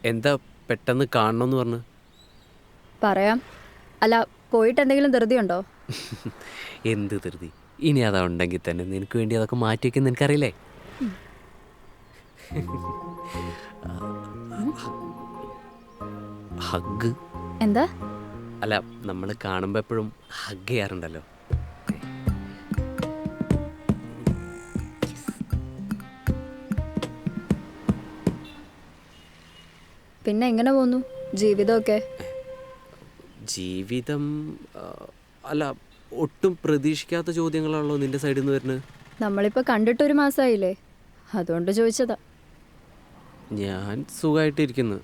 എന്താ പെട്ടെന്ന് കാണണമെന്ന് പറഞ്ഞു? പറയാം. അല്ല, പോയിട്ട് എന്തെങ്കിലും ധൃതിയുണ്ടോ? എന്ത് ധൃതി? ഇനി അതാ ഉണ്ടെങ്കിൽ തന്നെ നിനക്ക് വേണ്ടി അതൊക്കെ മാറ്റി വയ്ക്കുന്ന നിനക്കറിയില്ലേ? ഹഗ്. എന്താ? അല്ല, നമ്മൾ കാണുമ്പോൾ എപ്പോഴും ഹഗ് ചെയ്യാറുണ്ടല്ലോ. പിന്നെ എങ്ങനെ പോന്നു ജീവിതമൊക്കെ? ജീവിതം അല്ല, ഒട്ടും പ്രതീക്ഷിക്കാത്ത ചോദ്യങ്ങളാണല്ലോ നിന്റെ സൈഡിൽ നിന്ന് വരുന്നത്. നമ്മളിപ്പോൾ കണ്ടിട്ടൊരു മാസമായില്ലേ, അതുകൊണ്ട് ചോദിച്ചതാ. ഞാൻ സുഖമായിട്ടിരിക്കുന്നു.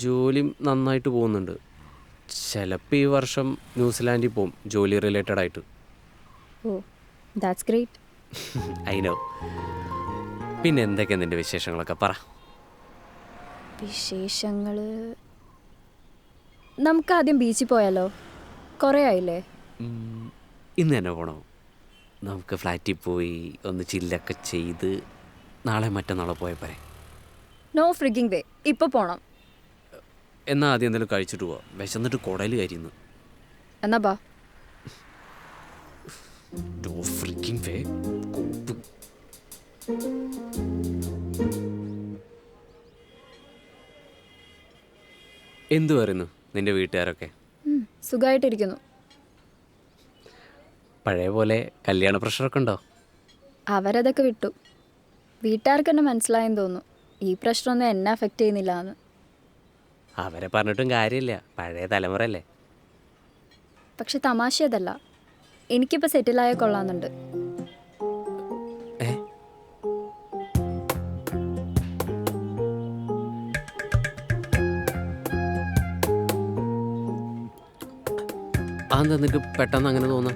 ജോലി നന്നായിട്ട് പോകുന്നുണ്ട്. ചിലപ്പോൾ ഈ വർഷം ന്യൂസിലാൻഡിൽ പോകും, ജോലി റിലേറ്റഡ് ആയിട്ട്. ഓ, ദാറ്റ്സ് ഗ്രേറ്റ്. I know. പിന്നെ എന്തൊക്കെയാണ് നിൻ്റെ വിശേഷങ്ങളൊക്കെ പറ. വിശേഷങ്ങൾ നമുക്ക് ആദ്യം ബീച്ചിൽ പോയാലോ? കുറേ ആയില്ലേ. ഇന്ന് തന്നെ പോകണോ? നമുക്ക് ഫ്ലാറ്റിൽ പോയി ഒന്ന് ചില്ലൊക്കെ ചെയ്ത് നാളെ മറ്റന്നാളെ പോയ പോരെ? നോ ഫ്രിഗിങ് വേ, ഇപ്പോൾ പോണം. എന്നാൽ ആദ്യം എന്തെങ്കിലും കഴിച്ചിട്ട് പോവാം. വിശന്നിട്ട് കുടയിൽ കരിയുന്നു. എന്നാ ബാ. നോ ഫ്രിഗിങ് വേ. എന്തു പറയുന്നു നിന്റെ വീട്ടുകാരൊക്കെ? സുഖമായിട്ടിരിക്കുന്നു. പഴയ പോലെ കല്യാണ പ്രഷറൊക്കെ ഉണ്ടോ? അവരതൊക്കെ വിട്ടു. വീട്ടുകാർക്ക് എന്നെ മനസ്സിലായെന്ന് തോന്നുന്നു. ഈ പ്രശ്നമൊന്നും എന്നെ അഫക്റ്റ് ചെയ്യുന്നില്ല എന്ന്. അവരെ പറഞ്ഞിട്ടും കാര്യമില്ല, പഴയ തലമുറയല്ലേ. പക്ഷെ തമാശ അതല്ല, എനിക്കിപ്പോൾ സെറ്റിലായ കൊള്ളാമെന്നുണ്ട്. അതെന്താ നിനക്ക് പെട്ടെന്ന് അങ്ങനെ തോന്നാം?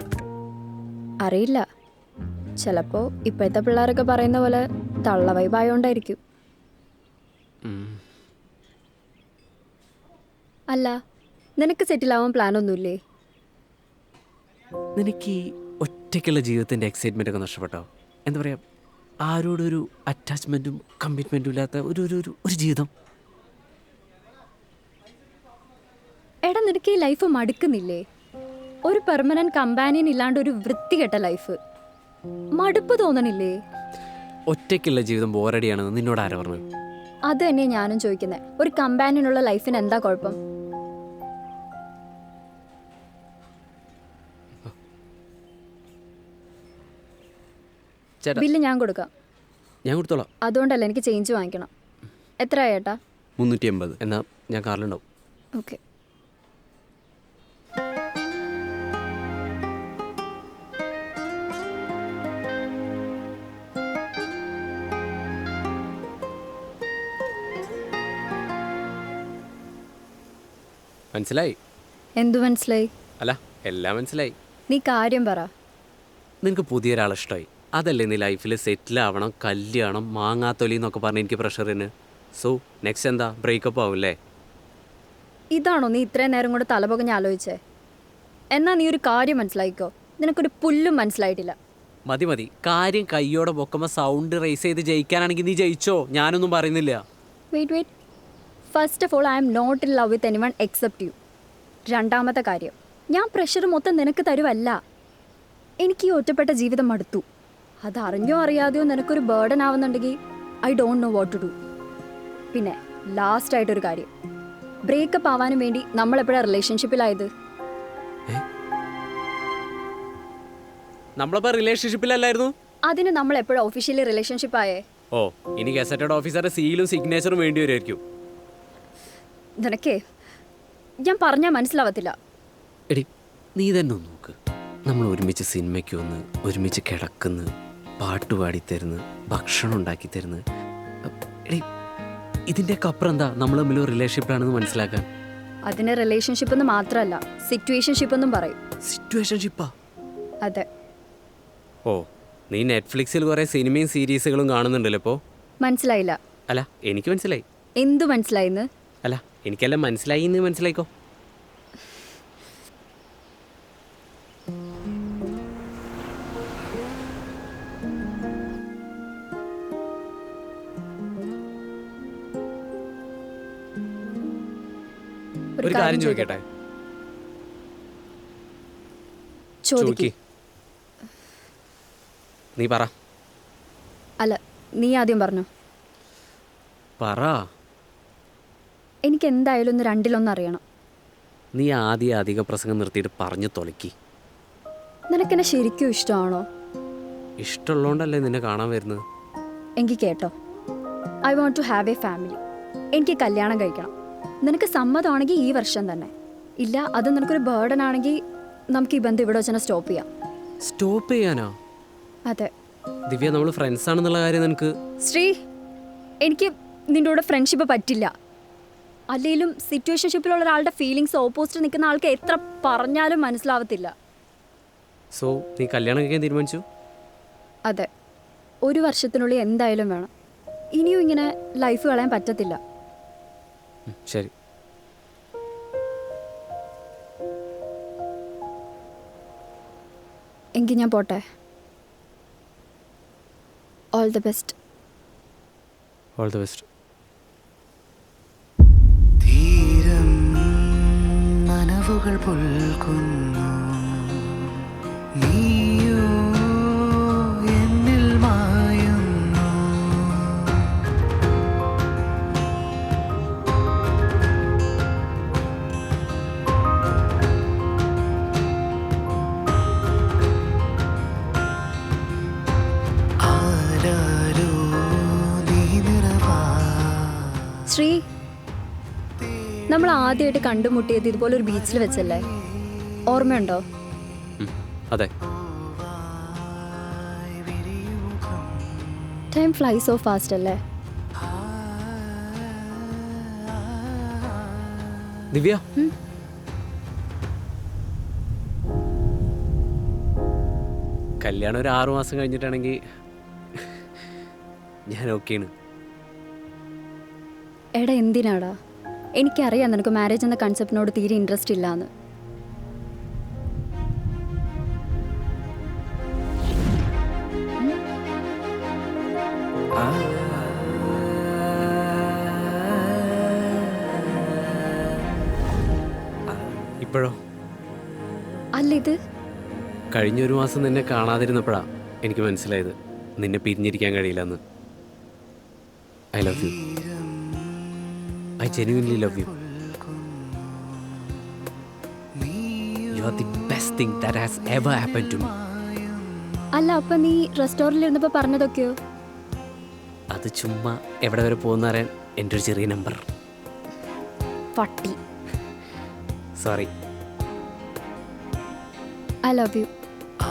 അറിയില്ല, ചിലപ്പോൾ ഇപ്പോഴത്തെ പിള്ളേരൊക്കെ പറയുന്ന പോലെ തള്ള വൈബായോണ്ടായിരിക്കും. അല്ല, നിനക്ക് സെറ്റിലാവാൻ പ്ലാനൊന്നുമില്ലേ? നിനക്ക് ഈ ഒറ്റയ്ക്കുള്ള ജീവിതത്തിൻ്റെ എക്സൈറ്റ്മെൻ്റ് ഒക്കെ നഷ്ടപ്പെട്ടോ? എന്താ പറയുക, ആരോടൊരു അറ്റാച്ച്മെൻറ്റും കമ്മിറ്റ്മെൻറ്റും ഇല്ലാത്ത ഒരു ജീവിതം. എടാ, നിനക്ക് ഈ ലൈഫ് മടുക്കുന്നില്ലേ? ഒരു പെർമനന്റ് കമ്പാനിയൻ ഇല്ലാണ്ട് ഒരു വൃത്തികെട്ട ലൈഫ് മടുപ്പ് തോന്നണില്ലേ? ഒറ്റയ്ക്കുള്ള ജീവിതം ബോറടിയാണെന്ന് നിന്നോട് ആരാ പറഞ്ഞു? അത് തന്നെ ഞാനും ചോദിക്കുന്നത്. ഒരു കമ്പാനിയനുള്ള ലൈഫിന് എന്താ കുഴപ്പം? ബില്ല് ഞാൻ കൊടുക്കാം. ഞാൻ കൊടുത്തോളാം. അതുകൊണ്ടല്ല, എനിക്ക് ചേഞ്ച് വാങ്ങിക്കണം. എത്രയാ ഏട്ടാ? 380. എന്നാൽ ഞാൻ കാറിലുണ്ടാവും. ഓക്കെ. മനസ്സിലായി? എന്തു മനസ്സിലായി? അല്ല, എല്ലാം മനസ്സിലായി. നീ കാര്യം പറ. നിനക്ക് പുതിയൊരാളെ ഇഷ്ടമായി, അതല്ലേ നീ ലൈഫിൽ സെറ്റിൽ ആവണം, കല്യാണം, മാങ്ങാത്തൊലി എന്നൊക്കെ പറഞ്ഞ് എനിക്ക് പ്രഷറിന്. സോ നെക്സ്റ്റ് എന്താ? ബ്രേക്കപ്പ് ആവില്ലേ? ഇതാണോ നീ ഇത്രയും നേരം കൊണ്ട് തലപൊകഞ്ഞ് ആലോചിച്ചേ? എന്നാ നീ ഒരു കാര്യം മനസ്സിലായിക്കോ, നിനക്കൊരു പുല്ലും മനസ്സിലായിട്ടില്ല. മതി മതി, കാര്യം കയ്യോടെ പൊക്കുമ്പോൾ സൗണ്ട് റേസ് ചെയ്ത് ജയിക്കാനാണെങ്കിൽ നീ ജയിച്ചോ, ഞാനൊന്നും പറയുന്നില്ല. Wait. First of all, I'm not in love with anyone except you. രണ്ടാമത്തെ കാര്യം, ഞാൻ പ്രഷർ മൊത്തം നിനക്ക് തരുവല്ല. എനിക്ക് ഈ ഒറ്റപ്പെട്ട ജീവിതം മടുത്തു. അത് അറിഞ്ഞോ അറിയാതെയോ നിനക്കൊരു ബേർഡൻ ആവുന്നുണ്ടെങ്കിൽ I don't know what to do. പിന്നെ ലാസ്റ്റായിട്ടൊരു കാര്യം, ബ്രേക്കപ്പ് ആവാനും വേണ്ടി നമ്മളെപ്പോഴാണ് റിലേഷൻഷിപ്പിലായത്? നമ്മളിപ്പോ റിലേഷൻഷിപ്പിലല്ലായിരുന്നു. അതിന് നമ്മൾ എപ്പോഴാണ് ഒഫീഷ്യലി റിലേഷൻഷിപ്പ് ആയേ? ഓ, ഇനി ഗസറ്റഡ് ഓഫീസറുടെ സീലും സിഗ്നേച്ചറും വേണ്ടി വരുമായിരിക്കും. നിനക്കേ ഞാൻ പറഞ്ഞാൽ മനസ്സിലാവത്തില്ല. എടി, നീ തന്നെ ഒന്ന് നോക്ക്. നമ്മൾ ഒരുമിച്ച് സിനിമയ്ക്ക് വന്ന്, ഒരുമിച്ച് കിടക്കുന്നു, പാട്ട് പാടിത്തരുന്നു, ഭക്ഷണം ഉണ്ടാക്കി തരുന്നു. എടി, ഇതിൻ്റെയൊക്കെ അപ്പുറം എന്താ നമ്മൾ തമ്മിൽ റിലേഷൻഷിപ്പാണെന്ന് മനസ്സിലാക്കാൻ? അതിന് റിലേഷൻഷിപ്പ് എന്ന് മാത്രമല്ല, സിറ്റുവേഷൻഷിപ്പ് എന്നും പറയും. സിറ്റുവേഷൻഷിപ്പാ? അതെ. ഓ, നീ നെറ്റ്ഫ്ലിക്സിൽ കുറേ സിനിമയും സീരീസുകളും കാണുന്നുണ്ടല്ലോ ഇപ്പോൾ. മനസ്സിലായില്ല. അല്ല, എനിക്ക് മനസ്സിലായി. എന്തു മനസ്സിലായിന്ന്? അല്ല, എനിക്കെല്ലാം മനസ്സിലായി എന്ന് മനസ്സിലായിക്കോ. ഒരു ഒരു കാര്യം ചോദിക്കട്ടെ? ചോദിക്ക്. നീ പറ. അല്ല, നീ ആദ്യം പറഞ്ഞു. പറ. എനിക്ക് എന്തായാലും ഒന്ന് രണ്ടിലൊന്നും അറിയണം. നീ ആദ്യം അധിക പ്രസംഗം നിർത്തിയിട്ട് പറഞ്ഞു തൊലക്കി. നിനക്കെന്നെ ശരിക്കും ഇഷ്ടമാണോ? ഇഷ്ടമുള്ളതുകൊണ്ടല്ലേ നിന്നെ കാണാൻ വരുന്നത്. എനിക്ക് കേട്ടോ, I want to have a family. എനിക്ക് കല്യാണം കഴിക്കണം. നിനക്ക് സമ്മതമാണെങ്കിൽ ഈ വർഷം തന്നെ. ഇല്ല, അത് നിനക്കൊരു ബേർഡൻ ആണെങ്കിൽ നമുക്ക് ഈ ബന്ധം ഇവിടെ വെച്ച് തന്നെ സ്റ്റോപ്പ് ചെയ്യാം. സ്റ്റോപ്പ് ചെയ്യാനോ? അതെ ദിവ്യ, നമ്മൾ ഫ്രണ്ട്സ് ആണെന്നുള്ള കാര്യം നിനക്ക്. ശ്രീ, എനിക്ക് നിൻ്റെ കൂടെ ഫ്രണ്ട്ഷിപ്പ് പറ്റില്ല. അല്ലെങ്കിലും സിറ്റുവേഷൻഷിപ്പിലുള്ള ഒരാളുടെ ഫീലിങ്സ് ഓപ്പോസിറ്റ് നിൽക്കുന്ന ആൾക്ക് എത്ര പറഞ്ഞാലും മനസ്സിലാവത്തില്ല. സോ നീ കല്യാണം കഴിക്കാൻ തീരുമാനിച്ചു? അതെ, ഒരു വർഷത്തിനുള്ളിൽ എന്തായാലും വേണം. ഇനിയും ഇങ്ങനെ ലൈഫ് കളയാൻ പറ്റത്തില്ല. ശരി. എങ്കിൽ ഞാൻ പോട്ടെ. All the best. All the best. തീരം നനവുകൾ പുൽകുന്നു, നീയോ എന്നിൽ മായുന്നു. ആരാരോ നീ നിറവാ. ശ്രീ, നമ്മൾ ആദ്യമായിട്ട് കണ്ടുമുട്ടിയത് ഇതുപോലെ ഒരു ബീച്ചിൽ വെച്ചല്ലേ? ഓർമ്മയുണ്ടോ? അതെ. ടൈം ഫ്ലൈ സോ ഫാസ്റ്റ് അല്ലേ? ദിവ്യ, കല്യാണം ഒരു 6 മാസം കഴിഞ്ഞിട്ടാണെങ്കിൽ ഞാൻ ഓക്കെയാണ്. എടാ, എന്തിനാടാ? എനിക്കറിയാം നിനക്ക് മാരേജ് എന്ന കൺസെപ്റ്റിനോട് തീരെ ഇൻട്രസ്റ്റ് ഇല്ലാന്ന്. ഇപ്പോഴോ? അല്ല, ഇത് കഴിഞ്ഞ 1 മാസം നിന്നെ കാണാതിരുന്നപ്പോഴാ എനിക്ക് മനസ്സിലായത് നിന്നെ പിരിഞ്ഞിരിക്കാൻ കഴിയില്ലെന്ന്. I love you. I genuinely love you. You are the best thing that has ever happened to me. അല്ല, അപ്പം നീ റെസ്റ്റോറൻറ്റിൽ ഇരുന്നപ്പോൾ പറഞ്ഞതൊക്കെയോ? അത് ചുമ്മാ എവിടെ വരെ പോകുന്ന അറിയാൻ എൻ്റെ ഒരു ചെറിയ നമ്പർ. പട്ടി. സോറി. I love U. ആ